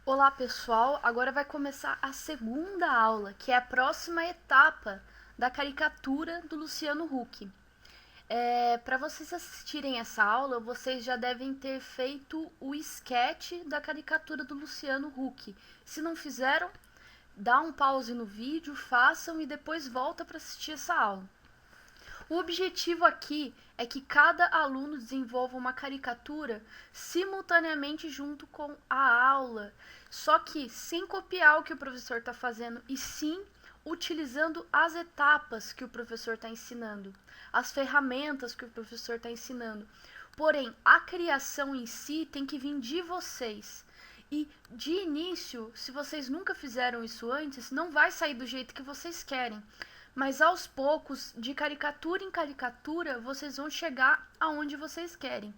Olá pessoal, agora vai começar a segunda aula, que é a próxima etapa da caricatura do Luciano Huck. Para vocês assistirem essa aula, vocês já devem ter feito o sketch da caricatura do Luciano Huck. Se não fizeram, dá um pause no vídeo, façam e depois volta para assistir essa aula. O objetivo aqui é que cada aluno desenvolva uma caricatura simultaneamente junto com a aula, só que sem copiar o que o professor está fazendo, e sim utilizando as etapas que o professor está ensinando, as ferramentas que o professor está ensinando. Porém, a criação em si tem que vir de vocês. E de início, se vocês nunca fizeram isso antes, não vai sair do jeito que vocês querem. Mas aos poucos, de caricatura em caricatura, vocês vão chegar aonde vocês querem.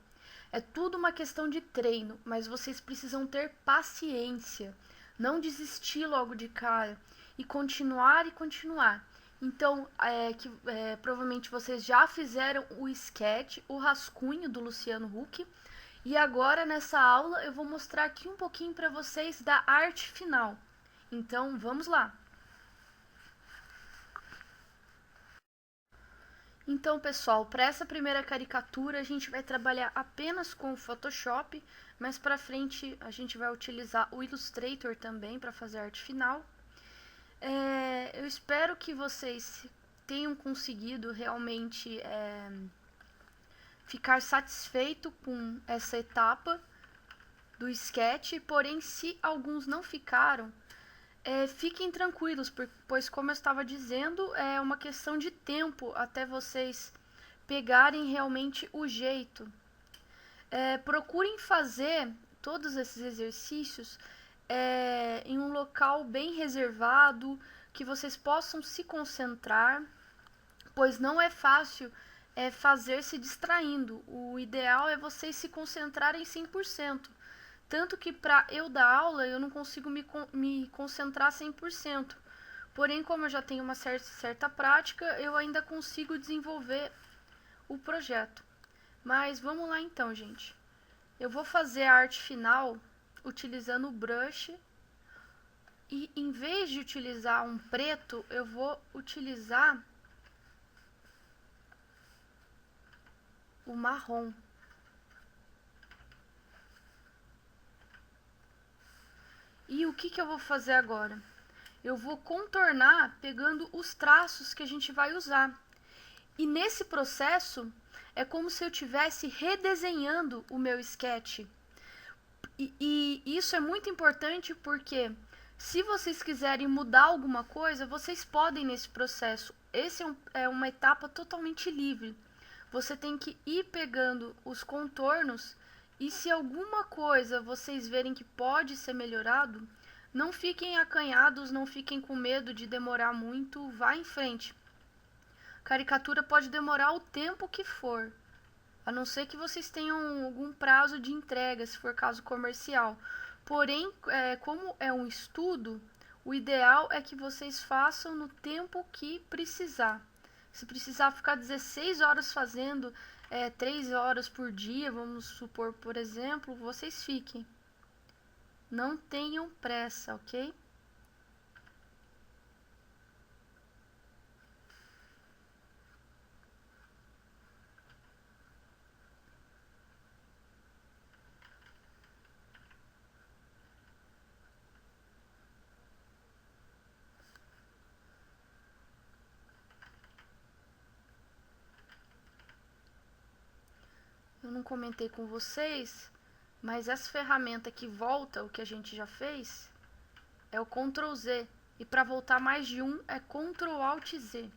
É tudo uma questão de treino, mas vocês precisam ter paciência, não desistir logo de cara e continuar e continuar. Então, provavelmente vocês já fizeram o sketch, o rascunho do Luciano Huck, e agora nessa aula eu vou mostrar aqui um pouquinho para vocês da arte final. Então, vamos lá. Então, pessoal, para essa primeira caricatura a gente vai trabalhar apenas com o Photoshop, mas para frente a gente vai utilizar o Illustrator também para fazer a arte final. Eu espero que vocês tenham conseguido realmente ficar satisfeito com essa etapa do sketch, porém se alguns não ficaram, fiquem tranquilos, pois como eu estava dizendo, é uma questão de tempo até vocês pegarem realmente o jeito. Procurem fazer todos esses exercícios em um local bem reservado, que vocês possam se concentrar, pois não é fácil fazer se distraindo. O ideal é vocês se concentrarem 100%. Tanto que para eu dar aula, eu não consigo me concentrar 100%. Porém, como eu já tenho uma certa prática, eu ainda consigo desenvolver o projeto. Mas vamos lá então, gente. Eu vou fazer a arte final utilizando o brush. E em vez de utilizar um preto, eu vou utilizar o marrom. E o que eu vou fazer agora? Eu vou contornar pegando os traços que a gente vai usar. E nesse processo, é como se eu estivesse redesenhando o meu sketch. E isso é muito importante porque se vocês quiserem mudar alguma coisa, vocês podem nesse processo. Esse é uma etapa totalmente livre. Você tem que ir pegando os contornos e se alguma coisa vocês verem que pode ser melhorado, não fiquem acanhados, não fiquem com medo de demorar muito, vá em frente. Caricatura pode demorar o tempo que for, a não ser que vocês tenham algum prazo de entrega, se for caso comercial. Porém, como é um estudo, o ideal é que vocês façam no tempo que precisar. Se precisar ficar 16 horas fazendo 3 horas por dia, vamos supor, por exemplo, vocês fiquem. Não tenham pressa, ok? Eu não comentei com vocês, mas essa ferramenta que volta o que a gente já fez é o Ctrl Z. E para voltar mais de um é Ctrl Alt Z.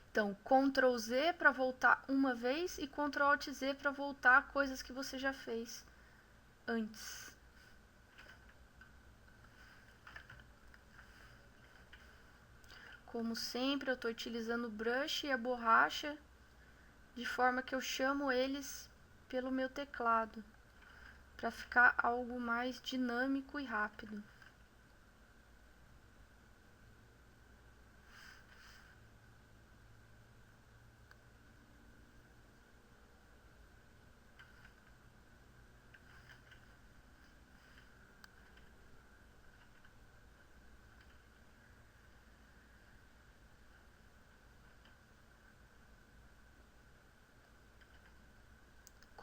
Então, Ctrl Z para voltar uma vez e Ctrl Alt Z para voltar coisas que você já fez antes. Como sempre, eu estou utilizando o brush e a borracha de forma que eu chamo eles pelo meu teclado, para ficar algo mais dinâmico e rápido.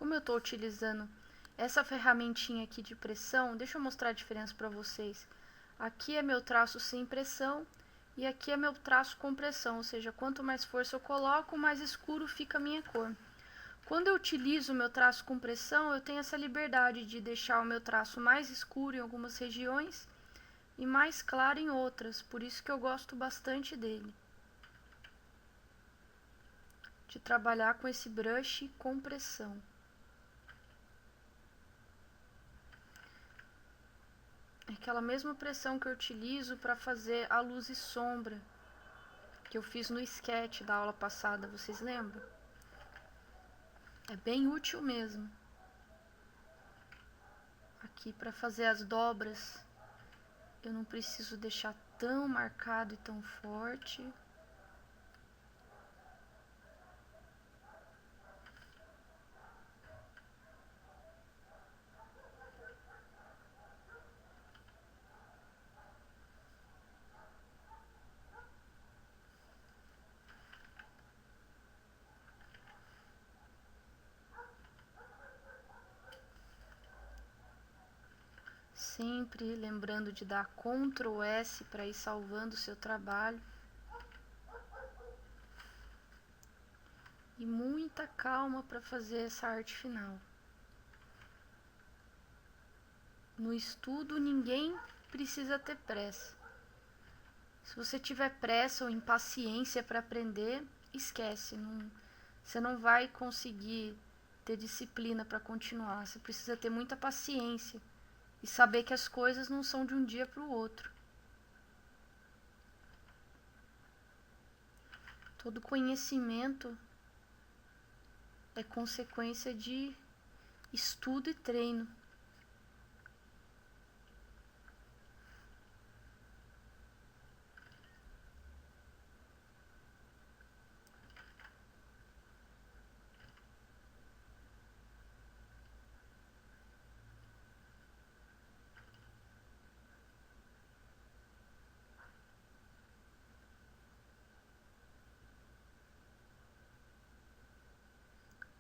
Como eu estou utilizando essa ferramentinha aqui de pressão, deixa eu mostrar a diferença para vocês. Aqui é meu traço sem pressão e aqui é meu traço com pressão, ou seja, quanto mais força eu coloco, mais escuro fica a minha cor. Quando eu utilizo o meu traço com pressão, eu tenho essa liberdade de deixar o meu traço mais escuro em algumas regiões e mais claro em outras, por isso que eu gosto bastante dele. De trabalhar com esse brush com pressão. É aquela mesma pressão que eu utilizo para fazer a luz e sombra, que eu fiz no sketch da aula passada, vocês lembram? É bem útil mesmo. Aqui para fazer as dobras, eu não preciso deixar tão marcado e tão forte. Sempre lembrando de dar Ctrl S para ir salvando o seu trabalho. E muita calma para fazer essa arte final. No estudo, ninguém precisa ter pressa. Se você tiver pressa ou impaciência para aprender, esquece. Você não vai conseguir ter disciplina para continuar. Você precisa ter muita paciência e saber que as coisas não são de um dia para o outro. Todo conhecimento é consequência de estudo e treino.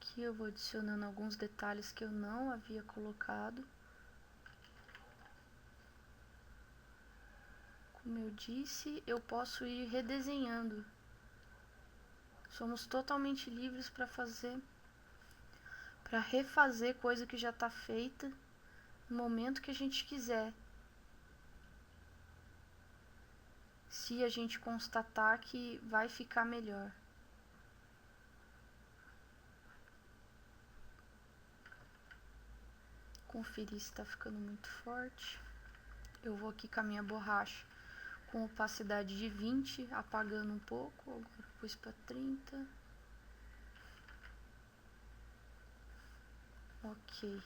Aqui eu vou adicionando alguns detalhes que eu não havia colocado. Como eu disse, eu posso ir redesenhando. Somos totalmente livres para refazer coisa que já está feita no momento que a gente quiser. Se a gente constatar que vai ficar melhor. Conferir se está ficando muito forte. Eu vou aqui com a minha borracha com opacidade de 20, apagando um pouco. Agora pus para 30. Ok.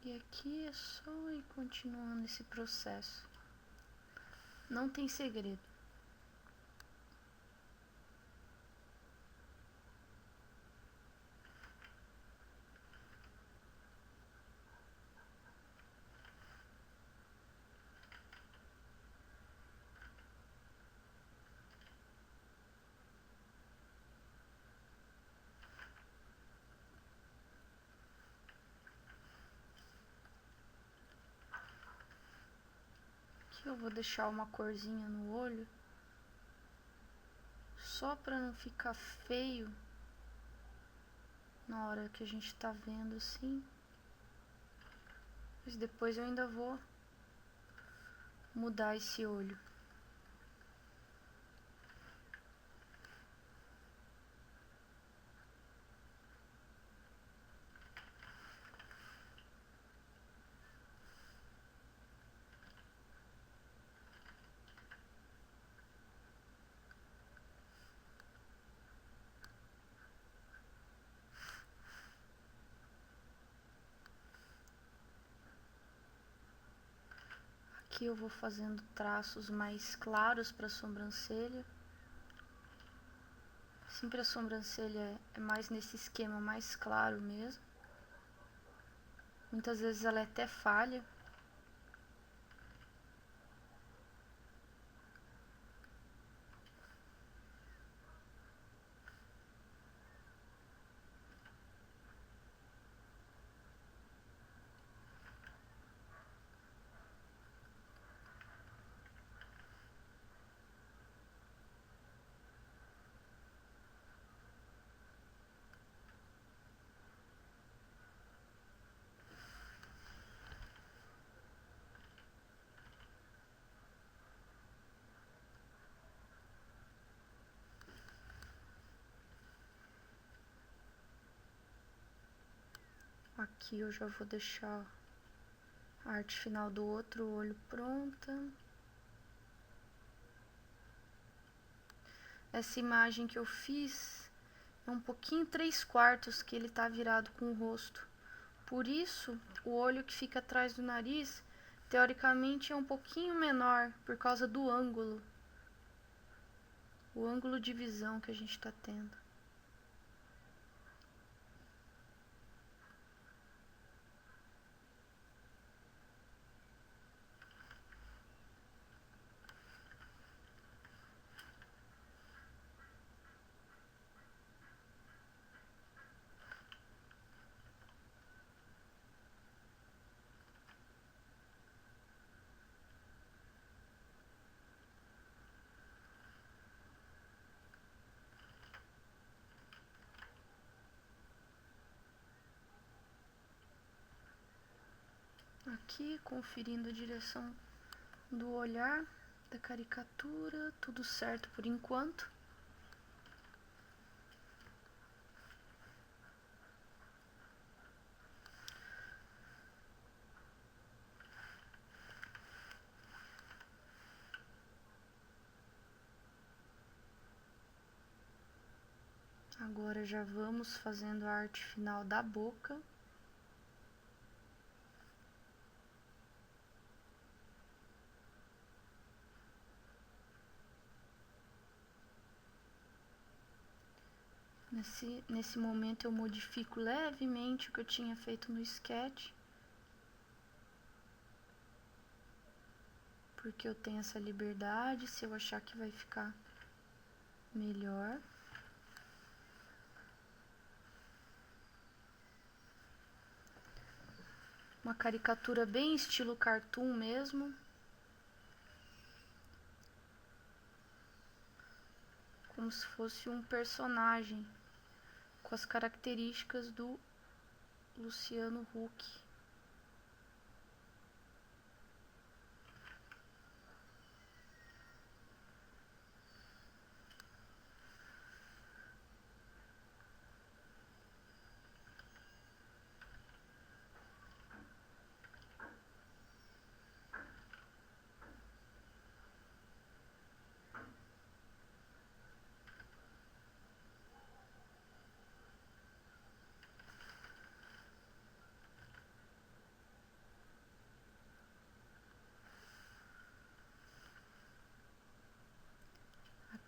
E aqui é só ir continuando esse processo. Não tem segredo. Aqui eu vou deixar uma corzinha no olho, só para não ficar feio na hora que a gente tá vendo assim. Mas depois eu ainda vou mudar esse olho. Aqui eu vou fazendo traços mais claros para a sobrancelha. Sempre a sobrancelha é mais nesse esquema mais claro mesmo. Muitas vezes ela é até falha. Aqui eu já vou deixar a arte final do outro olho pronta. Essa imagem que eu fiz é um pouquinho 3/4 que ele tá virado com o rosto. Por isso, o olho que fica atrás do nariz, teoricamente, é um pouquinho menor, por causa do ângulo. O ângulo de visão que a gente tá tendo. Aqui, conferindo a direção do olhar, da caricatura, tudo certo por enquanto. Agora já vamos fazendo a arte final da boca. Nesse momento eu modifico levemente o que eu tinha feito no sketch. Porque eu tenho essa liberdade, se eu achar que vai ficar melhor. Uma caricatura bem estilo cartoon mesmo. Como se fosse um personagem com as características do Luciano Huck.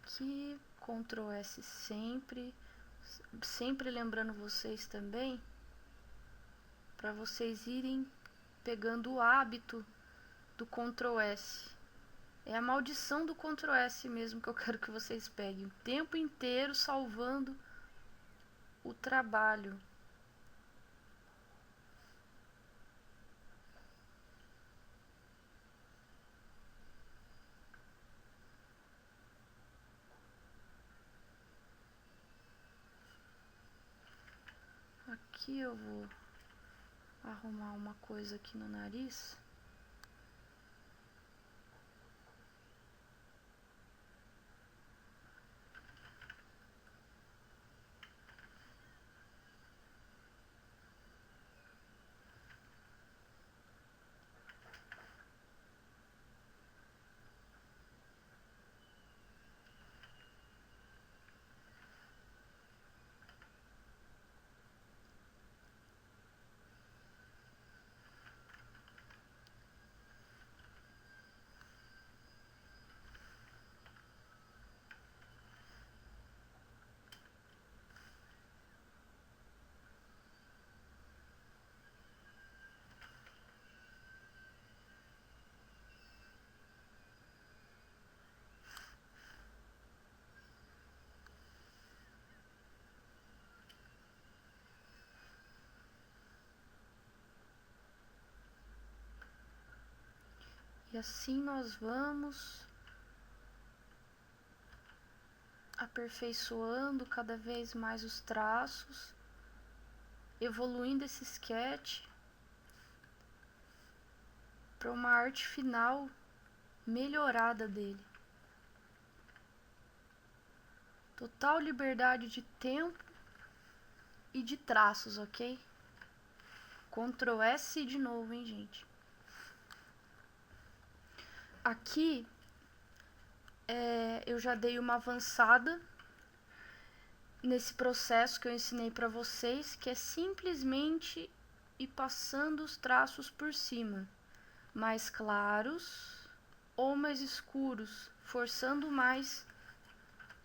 Aqui, Ctrl S sempre. Sempre lembrando vocês também, para vocês irem pegando o hábito do Ctrl S. É a maldição do Ctrl S mesmo que eu quero que vocês peguem. O tempo inteiro salvando o trabalho. Aqui eu vou arrumar uma coisa aqui no nariz. E assim nós vamos aperfeiçoando cada vez mais os traços, evoluindo esse sketch para uma arte final melhorada dele. Total liberdade de tempo e de traços, ok? Ctrl S de novo, hein, gente? Aqui eu já dei uma avançada nesse processo que eu ensinei para vocês, que é simplesmente ir passando os traços por cima, mais claros ou mais escuros, forçando mais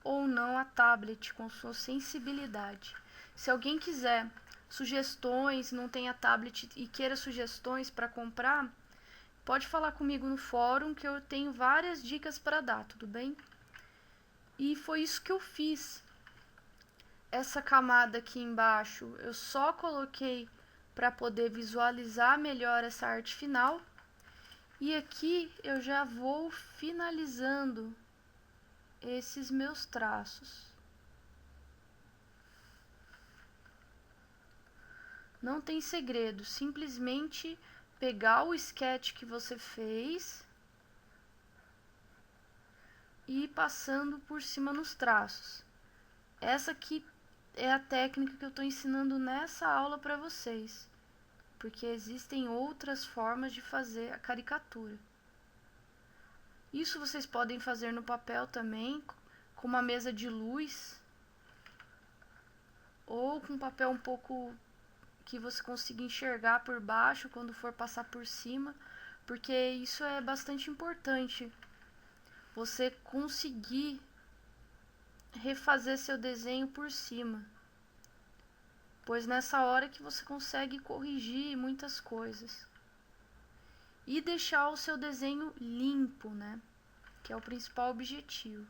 ou não a tablet com sua sensibilidade. Se alguém quiser sugestões, não tem a tablet e queira sugestões para comprar, pode falar comigo no fórum que eu tenho várias dicas para dar, tudo bem? E foi isso que eu fiz. Essa camada aqui embaixo eu só coloquei para poder visualizar melhor essa arte final. E aqui eu já vou finalizando esses meus traços. Não tem segredo, simplesmente pegar o sketch que você fez e ir passando por cima nos traços. Essa aqui é a técnica que eu estou ensinando nessa aula para vocês, porque existem outras formas de fazer a caricatura. Isso vocês podem fazer no papel também, com uma mesa de luz, ou com papel um pouco que você consiga enxergar por baixo quando for passar por cima, porque isso é bastante importante. Você conseguir refazer seu desenho por cima, pois nessa hora que você consegue corrigir muitas coisas e deixar o seu desenho limpo, né? Que é o principal objetivo.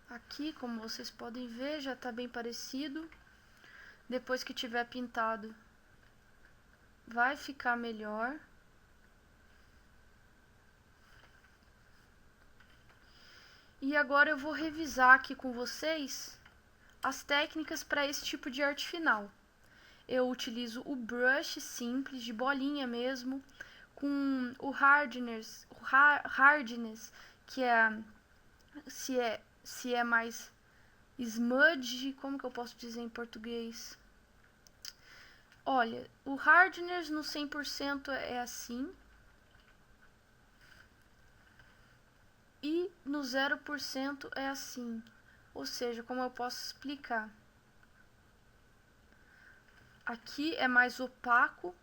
Aqui, como vocês podem ver, já está bem parecido. Depois que tiver pintado, vai ficar melhor. E agora eu vou revisar aqui com vocês as técnicas para esse tipo de arte final. Eu utilizo o brush simples, de bolinha mesmo, com o hardness, que é se é mais smudge, como que eu posso dizer em português? Olha, o hardness no 100% é assim, e no 0% é assim. Ou seja, como eu posso explicar? Aqui é mais opaco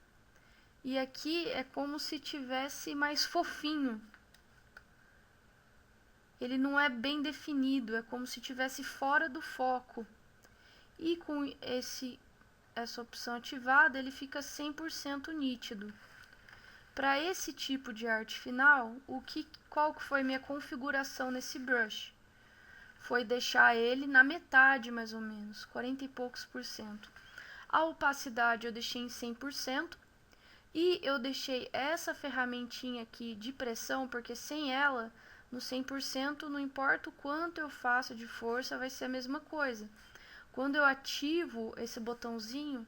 e aqui é como se tivesse mais fofinho. Ele não é bem definido, é como se tivesse fora do foco. E com essa opção ativada, ele fica 100% nítido. Para esse tipo de arte final, qual que foi minha configuração nesse brush? Foi deixar ele na metade, mais ou menos, 40 e poucos por cento. A opacidade eu deixei em 100%. E eu deixei essa ferramentinha aqui de pressão, porque sem ela, no 100%, não importa o quanto eu faço de força, vai ser a mesma coisa. Quando eu ativo esse botãozinho,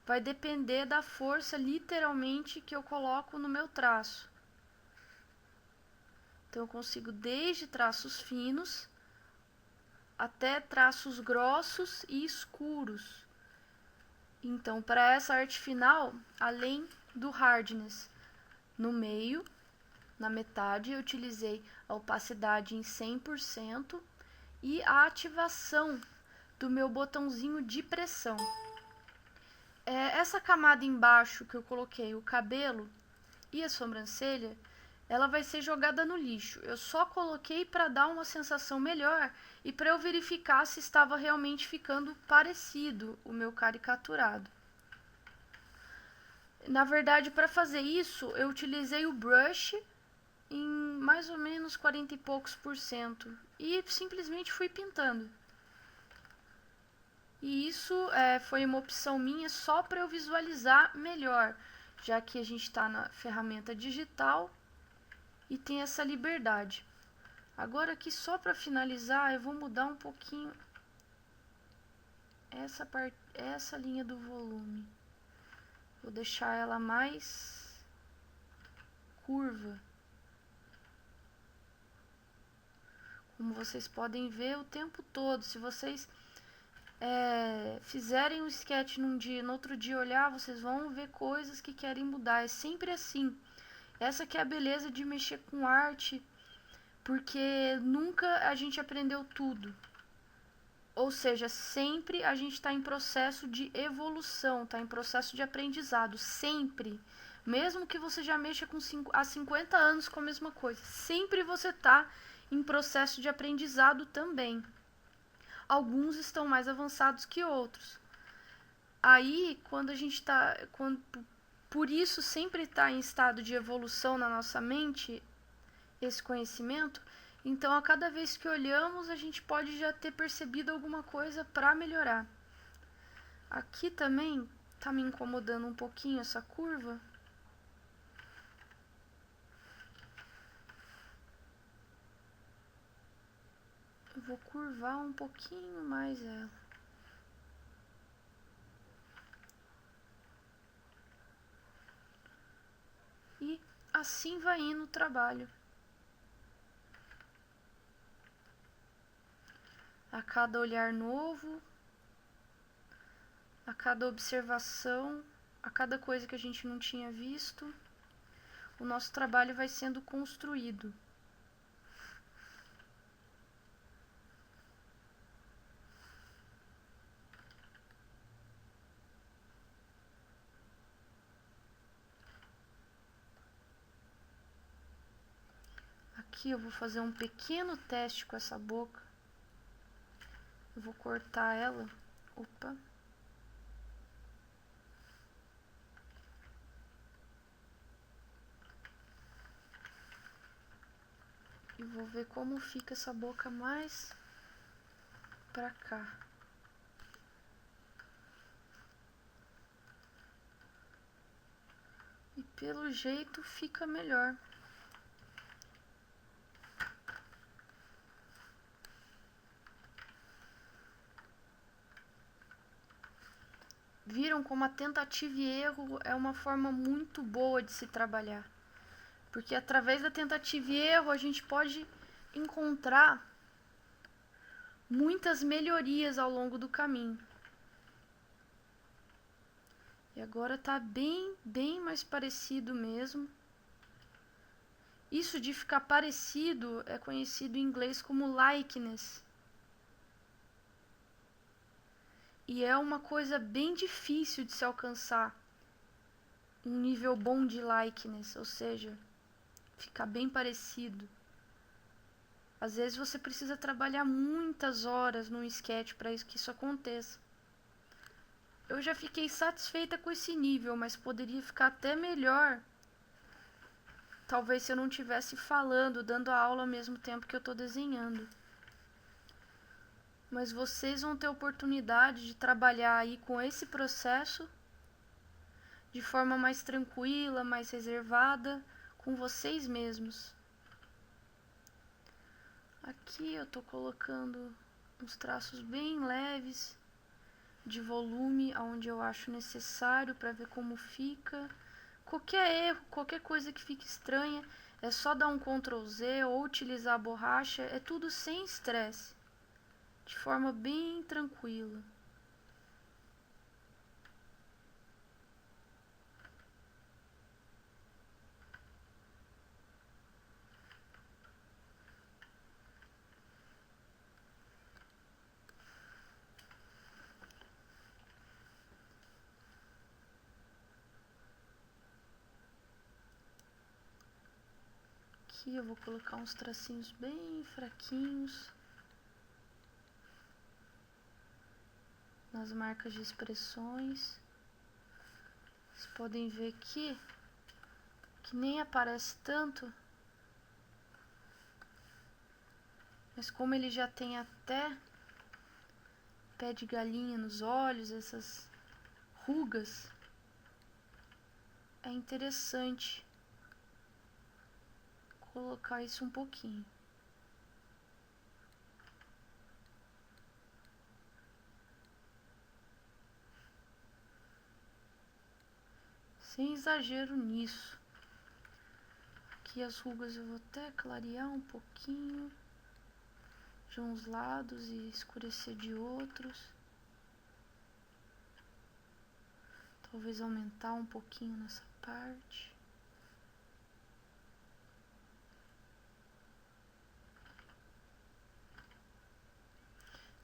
vai depender da força, literalmente, que eu coloco no meu traço. Então, eu consigo desde traços finos até traços grossos e escuros. Então, para essa arte final, além do hardness no meio, na metade, eu utilizei a opacidade em 100% e a ativação do meu botãozinho de pressão. Essa camada embaixo que eu coloquei, o cabelo e a sobrancelha, ela vai ser jogada no lixo. Eu só coloquei para dar uma sensação melhor e para eu verificar se estava realmente ficando parecido o meu caricaturado. Na verdade, para fazer isso, eu utilizei o brush mais ou menos 40 e poucos por cento. E simplesmente fui pintando. E isso foi uma opção minha só para eu visualizar melhor, já que a gente está na ferramenta digital e tem essa liberdade. Agora aqui só para finalizar, eu vou mudar um pouquinho essa linha do volume. Vou deixar ela mais curva. Como vocês podem ver o tempo todo, se vocês fizerem um sketch num dia, no outro dia olhar, vocês vão ver coisas que querem mudar. É sempre assim. Essa que é a beleza de mexer com arte, porque nunca a gente aprendeu tudo. Ou seja, sempre a gente está em processo de evolução, está em processo de aprendizado, sempre. Mesmo que você já mexa há 50 anos com a mesma coisa, sempre você está em processo de aprendizado também. Alguns estão mais avançados que outros. Aí, quando a gente está... Por isso, sempre está em estado de evolução na nossa mente, esse conhecimento. Então, a cada vez que olhamos, a gente pode já ter percebido alguma coisa para melhorar. Aqui também está me incomodando um pouquinho essa curva. Eu vou curvar um pouquinho mais ela. E assim vai indo o trabalho. A cada olhar novo, a cada observação, a cada coisa que a gente não tinha visto, o nosso trabalho vai sendo construído. Aqui eu vou fazer um pequeno teste com essa boca. Eu vou cortar ela. Opa. E vou ver como fica essa boca mais pra cá. E pelo jeito fica melhor. Viram como a tentativa e erro é uma forma muito boa de se trabalhar. Porque através da tentativa e erro a gente pode encontrar muitas melhorias ao longo do caminho. E agora tá bem mais parecido mesmo. Isso de ficar parecido é conhecido em inglês como likeness. E é uma coisa bem difícil de se alcançar. Um nível bom de likeness, ou seja, ficar bem parecido. Às vezes você precisa trabalhar muitas horas num sketch para que isso aconteça. Eu já fiquei satisfeita com esse nível, mas poderia ficar até melhor. Talvez se eu não estivesse falando, dando a aula ao mesmo tempo que eu estou desenhando. Mas vocês vão ter oportunidade de trabalhar aí com esse processo de forma mais tranquila, mais reservada, com vocês mesmos. Aqui eu tô colocando uns traços bem leves de volume aonde eu acho necessário para ver como fica. Qualquer erro, qualquer coisa que fique estranha, é só dar um Ctrl Z ou utilizar a borracha, é tudo sem estresse, de forma bem tranquila. Aqui eu vou colocar uns tracinhos bem fraquinhos nas marcas de expressões. Vocês podem ver aqui que nem aparece tanto, Mas como ele já tem até pé de galinha nos olhos, essas rugas, é interessante colocar isso um pouquinho. Sem exagero nisso. Aqui as rugas eu vou até clarear um pouquinho de uns lados e escurecer de outros. Talvez aumentar um pouquinho nessa parte.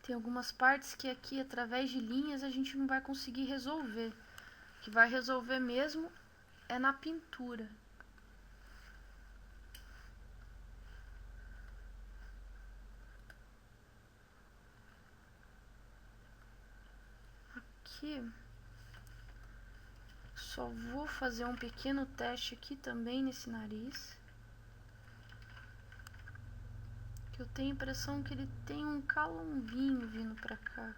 Tem algumas partes que aqui, através de linhas, a gente não vai conseguir resolver. O que vai resolver mesmo é na pintura. Aqui, só vou fazer um pequeno teste aqui também nesse nariz. Que eu tenho a impressão que ele tem um calomvinho vindo pra cá.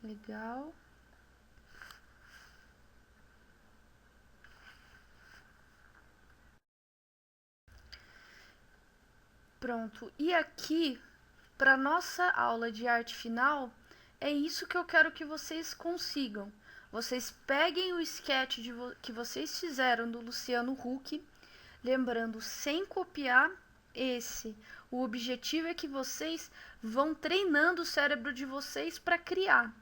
Legal. Pronto. E aqui, para nossa aula de arte final, é isso que eu quero que vocês consigam. Vocês peguem o sketch que vocês fizeram do Luciano Huck, lembrando, sem copiar esse. O objetivo é que vocês vão treinando o cérebro de vocês para criar.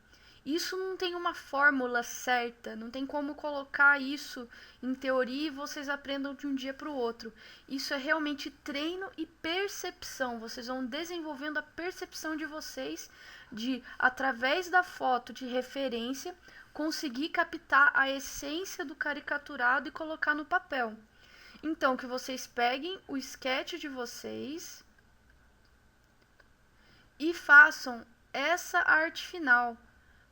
Isso não tem uma fórmula certa, não tem como colocar isso em teoria e vocês aprendam de um dia para o outro. Isso é realmente treino e percepção. Vocês vão desenvolvendo a percepção de vocês de, através da foto de referência, conseguir captar a essência do caricaturado e colocar no papel. Então, que vocês peguem o sketch de vocês e façam essa arte final.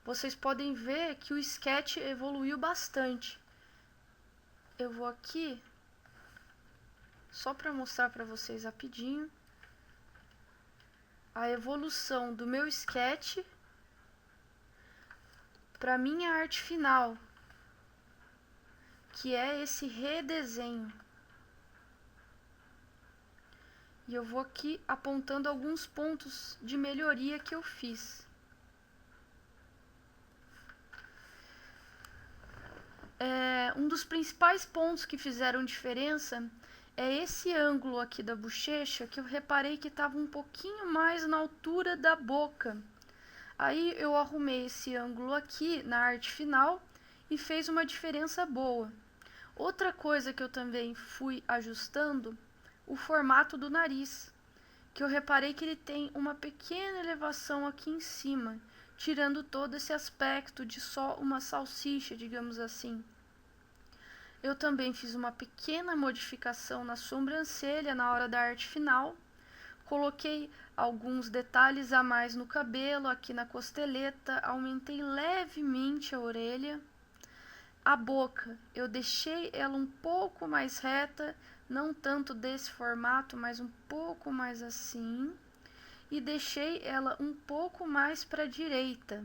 Vocês podem ver que o sketch evoluiu bastante. Eu vou aqui, só para mostrar para vocês rapidinho, a evolução do meu sketch para minha arte final, que é esse redesenho. E eu vou aqui apontando alguns pontos de melhoria que eu fiz. Um dos principais pontos que fizeram diferença é esse ângulo aqui da bochecha, que eu reparei que estava um pouquinho mais na altura da boca. Aí eu arrumei esse ângulo aqui na arte final e fez uma diferença boa. Outra coisa que eu também fui ajustando, o formato do nariz, que eu reparei que ele tem uma pequena elevação aqui em cima, tirando todo esse aspecto de só uma salsicha, digamos assim. Eu também fiz uma pequena modificação na sobrancelha na hora da arte final. Coloquei alguns detalhes a mais no cabelo, aqui na costeleta, aumentei levemente a orelha. A boca, eu deixei ela um pouco mais reta, não tanto desse formato, mas um pouco mais assim. E deixei ela um pouco mais para a direita,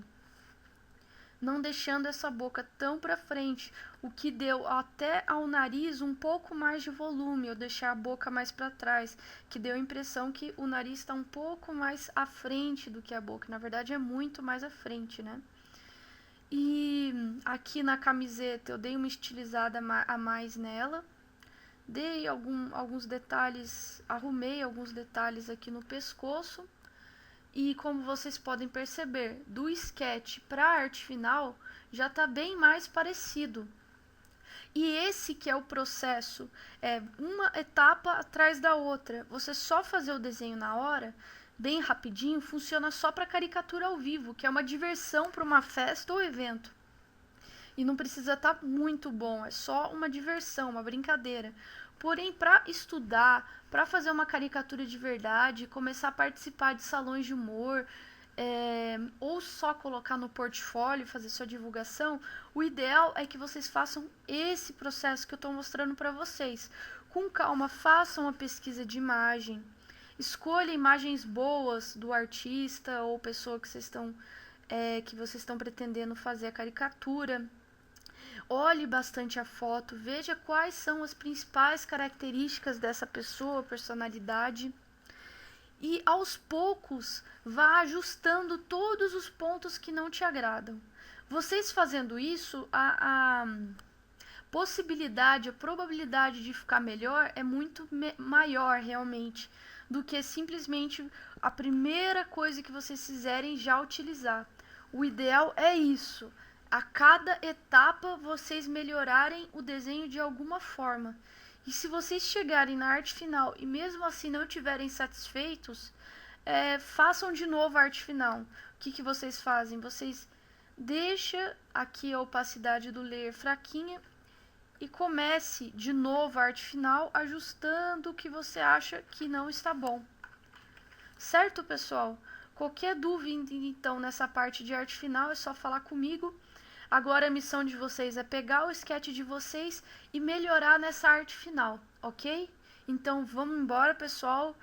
não deixando essa boca tão para frente, o que deu até ao nariz um pouco mais de volume. Eu deixei a boca mais para trás, que deu a impressão que o nariz está um pouco mais à frente do que a boca. Na verdade é muito mais à frente, né? E aqui na camiseta eu dei uma estilizada a mais nela, dei alguns detalhes, arrumei alguns detalhes aqui no pescoço. E como vocês podem perceber, do sketch para a arte final já está bem mais parecido. E esse que é o processo, é uma etapa atrás da outra. Você só fazer o desenho na hora, bem rapidinho, funciona só para caricatura ao vivo, que é uma diversão para uma festa ou evento. E não precisa estar muito bom, é só uma diversão, uma brincadeira. Porém, para estudar, para fazer uma caricatura de verdade, começar a participar de salões de humor, ou só colocar no portfólio, fazer sua divulgação, o ideal é que vocês façam esse processo que eu estou mostrando para vocês. Com calma, façam uma pesquisa de imagem, escolha imagens boas do artista ou pessoa que vocês estão pretendendo fazer a caricatura. Olhe bastante a foto, veja quais são as principais características dessa pessoa, personalidade. E aos poucos vá ajustando todos os pontos que não te agradam. Vocês fazendo isso, a possibilidade, a probabilidade de ficar melhor é muito maior realmente do que simplesmente a primeira coisa que vocês fizerem já utilizar. O ideal é isso. A cada etapa vocês melhorarem o desenho de alguma forma. E se vocês chegarem na arte final e mesmo assim não estiverem satisfeitos, façam de novo a arte final. O que vocês fazem? Vocês deixam aqui a opacidade do layer fraquinha e comece de novo a arte final, ajustando o que você acha que não está bom. Certo, pessoal? Qualquer dúvida, então, nessa parte de arte final, é só falar comigo. Agora a missão de vocês é pegar o sketch de vocês e melhorar nessa arte final, ok? Então vamos embora, pessoal.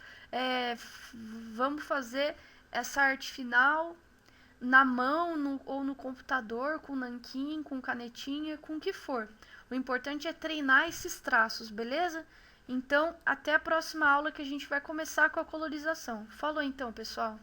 Vamos fazer essa arte final na mão ou no computador, com nanquim, com canetinha, com o que for. O importante é treinar esses traços, beleza? Então, até a próxima aula que a gente vai começar com a colorização. Falou então, pessoal!